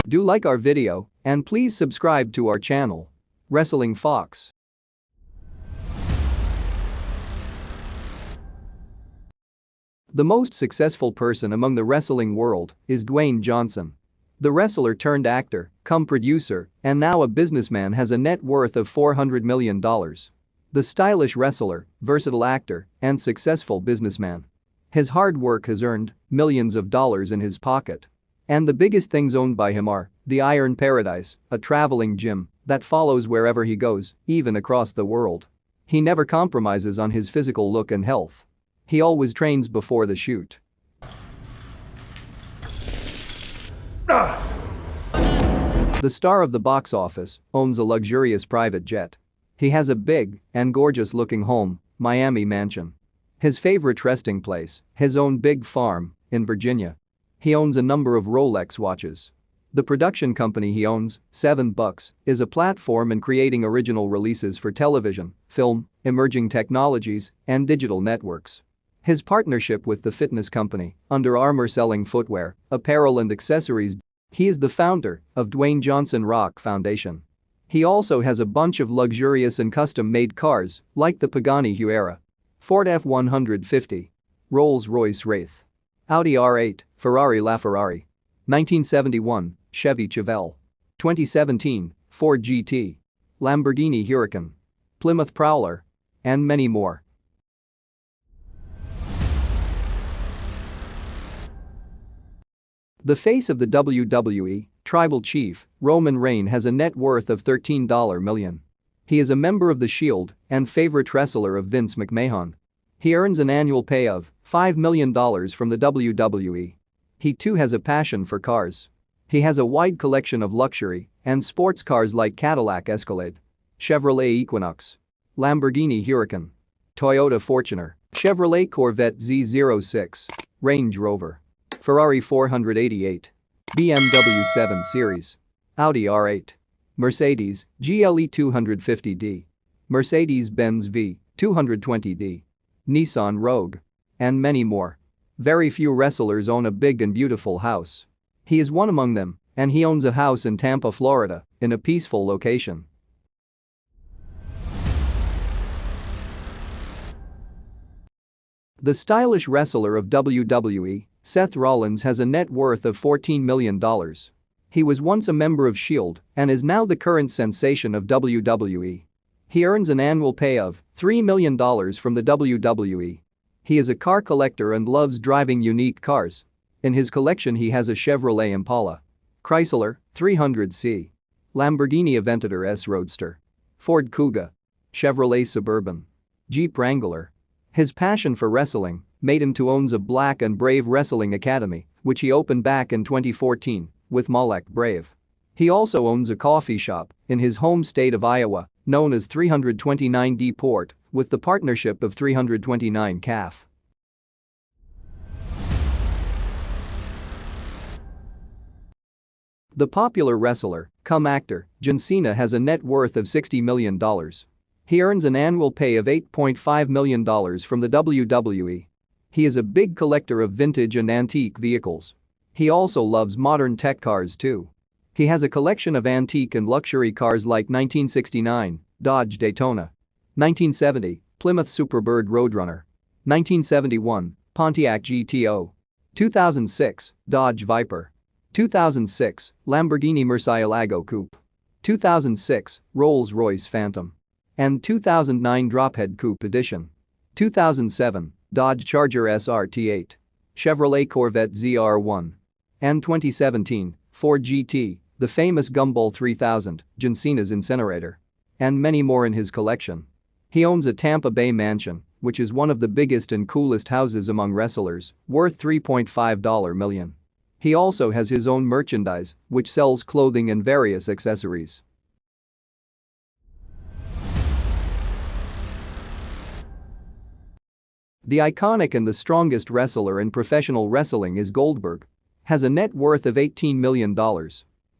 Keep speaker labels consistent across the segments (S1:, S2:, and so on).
S1: Do like our video and please subscribe to our channel. Wrestling Fox. The most successful person among the wrestling world is Dwayne Johnson. The wrestler turned actor, cum producer, and now a businessman has a net worth of $400 million. The stylish wrestler, versatile actor, and successful businessman. His hard work has earned millions of dollars in his pocket. And the biggest things owned by him are the Iron Paradise, a traveling gym that follows wherever he goes, even across the world. He never compromises on his physical look and health. He always trains before the shoot. The star of the box office owns a luxurious private jet. He has a big and gorgeous-looking home, Miami mansion. His favorite resting place, his own big farm in Virginia. He owns a number of Rolex watches. The production company he owns, 7 Bucks, is a platform in creating original releases for television, film, emerging technologies, and digital networks. His partnership with the fitness company, Under Armour, selling footwear, apparel and accessories. He is the founder of Dwayne Johnson Rock Foundation. He also has a bunch of luxurious and custom-made cars like the Pagani Huayra, Ford F-150, Rolls-Royce Wraith, Audi R8, Ferrari LaFerrari, 1971, Chevy Chevelle, 2017, Ford GT, Lamborghini Huracan, Plymouth Prowler, and many more. The face of the WWE, Tribal Chief, Roman Reigns, has a net worth of $13 million. He is a member of The Shield and favorite wrestler of Vince McMahon. He earns an annual pay of $5 million from the WWE. He too has a passion for cars. He has a wide collection of luxury and sports cars like Cadillac Escalade, Chevrolet Equinox, Lamborghini Huracan, Toyota Fortuner, Chevrolet Corvette Z06, Range Rover, Ferrari 488, BMW 7 Series, Audi R8, Mercedes GLE 250D, Mercedes-Benz V220D, Nissan Rogue, and many more. Very few wrestlers own a big and beautiful house. He is one among them, and he owns a house in Tampa, Florida, in a peaceful location. The stylish wrestler of WWE, Seth Rollins, has a net worth of $14 million. He was once a member of S.H.I.E.L.D. and is now the current sensation of WWE. He earns an annual pay of $3 million from the WWE. He is a car collector and loves driving unique cars. In his collection he has a Chevrolet Impala, Chrysler 300C, Lamborghini Aventador S Roadster, Ford Kuga, Chevrolet Suburban, Jeep Wrangler. His passion for wrestling made him to own a Black and Brave Wrestling Academy, which he opened back in 2014 with Malek Brave. He also owns a coffee shop in his home state of Iowa, known as 329D Port, with the partnership of 329 CAF. The popular wrestler, cum actor, JOHNCENA has a net worth of $60 million. He earns an annual pay of $8.5 million from the WWE. He is a big collector of vintage and antique vehicles. He also loves modern tech cars too. He has a collection of antique and luxury cars like 1969 Dodge Daytona, 1970 Plymouth Superbird Roadrunner, 1971 Pontiac GTO, 2006 Dodge Viper, 2006 Lamborghini Murcielago Coupe, 2006 Rolls-Royce Phantom, and 2009 Drophead Coupe Edition, 2007 Dodge Charger SRT8, Chevrolet Corvette ZR1, and 2017 Ford GT, the famous Gumball 3000, JOHNCENA's incinerator, and many more in his collection. He owns a Tampa Bay mansion, which is one of the biggest and coolest houses among wrestlers, worth $3.5 million. He also has his own merchandise, which sells clothing and various accessories. The iconic and the strongest wrestler in professional wrestling is Goldberg. Has a net worth of $18 million.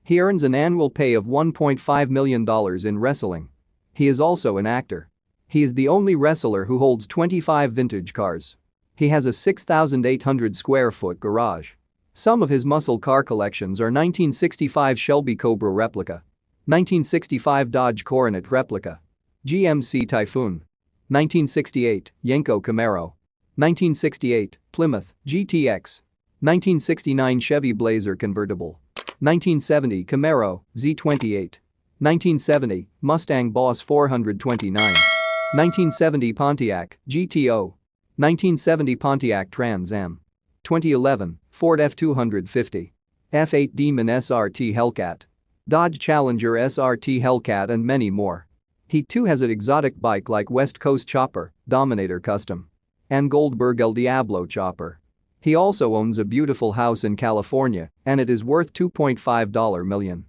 S1: He earns an annual pay of $1.5 million in wrestling. He is also an actor. He is the only wrestler who holds 25 vintage cars. He has a 6,800 square foot garage. Some of his muscle car collections are 1965 Shelby Cobra replica, 1965 Dodge Coronet replica, GMC Typhoon, 1968 Yenko Camaro, 1968 Plymouth GTX, 1969 Chevy Blazer convertible, 1970 Camaro Z28, 1970 Mustang Boss 429, 1970 Pontiac GTO, 1970 Pontiac Trans Am, 2011 Ford F250, F8 Demon SRT Hellcat, Dodge Challenger SRT Hellcat and many more. He too has an exotic bike like West Coast Chopper, Dominator Custom, and Goldberg El Diablo Chopper. He also owns a beautiful house in California and it is worth $2.5 million.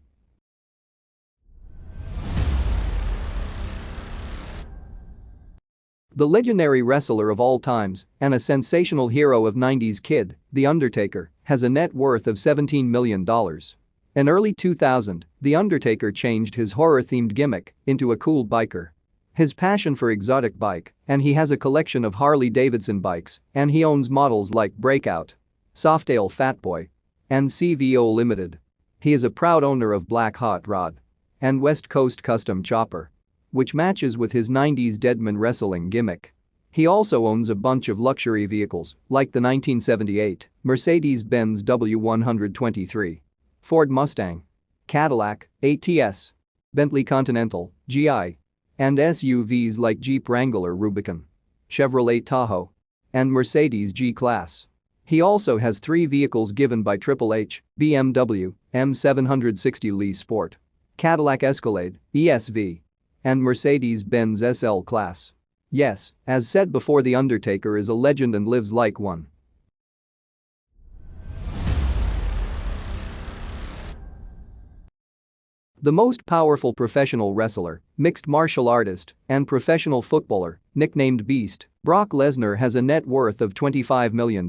S1: The legendary wrestler of all times and a sensational hero of 90s kid, The Undertaker, has a net worth of $17 million. In early 2000, The Undertaker changed his horror-themed gimmick into a cool biker. His passion for exotic bike, and he has a collection of Harley-Davidson bikes, and he owns models like Breakout, Softail Fatboy, and CVO Limited. He is a proud owner of Black Hot Rod and West Coast Custom Chopper, which matches with his 90s Deadman wrestling gimmick. He also owns a bunch of luxury vehicles like the 1978 Mercedes-Benz W123, Ford Mustang, Cadillac, ATS, Bentley Continental, GI, and SUVs like Jeep Wrangler Rubicon, Chevrolet Tahoe, and Mercedes G-Class. He also has 3 vehicles given by Triple H, BMW, M760 Lee Sport, Cadillac Escalade, ESV, and Mercedes-Benz SL Class. Yes, as said before, The Undertaker is a legend and lives like one. The most powerful professional wrestler, mixed martial artist, and professional footballer, nicknamed Beast, Brock Lesnar has a net worth of $25 million.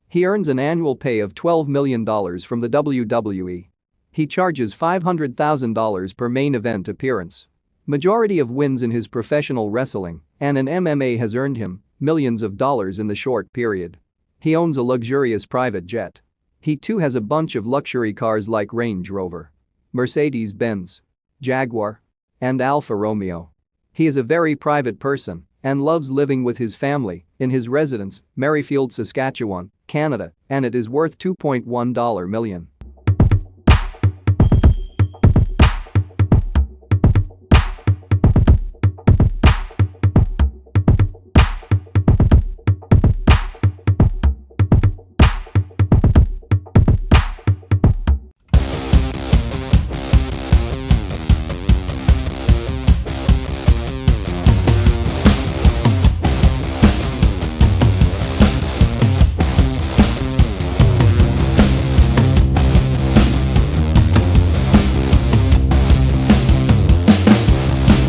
S1: He earns an annual pay of $12 million from the WWE. He charges $500,000 per main event appearance. Majority of wins in his professional wrestling and in MMA has earned him millions of dollars in the short period. He owns a luxurious private jet. He too has a bunch of luxury cars like Range Rover, Mercedes-Benz, Jaguar, and Alfa Romeo. He is a very private person and loves living with his family in his residence, Merrifield, Saskatchewan, Canada, and it is worth $2.1 million.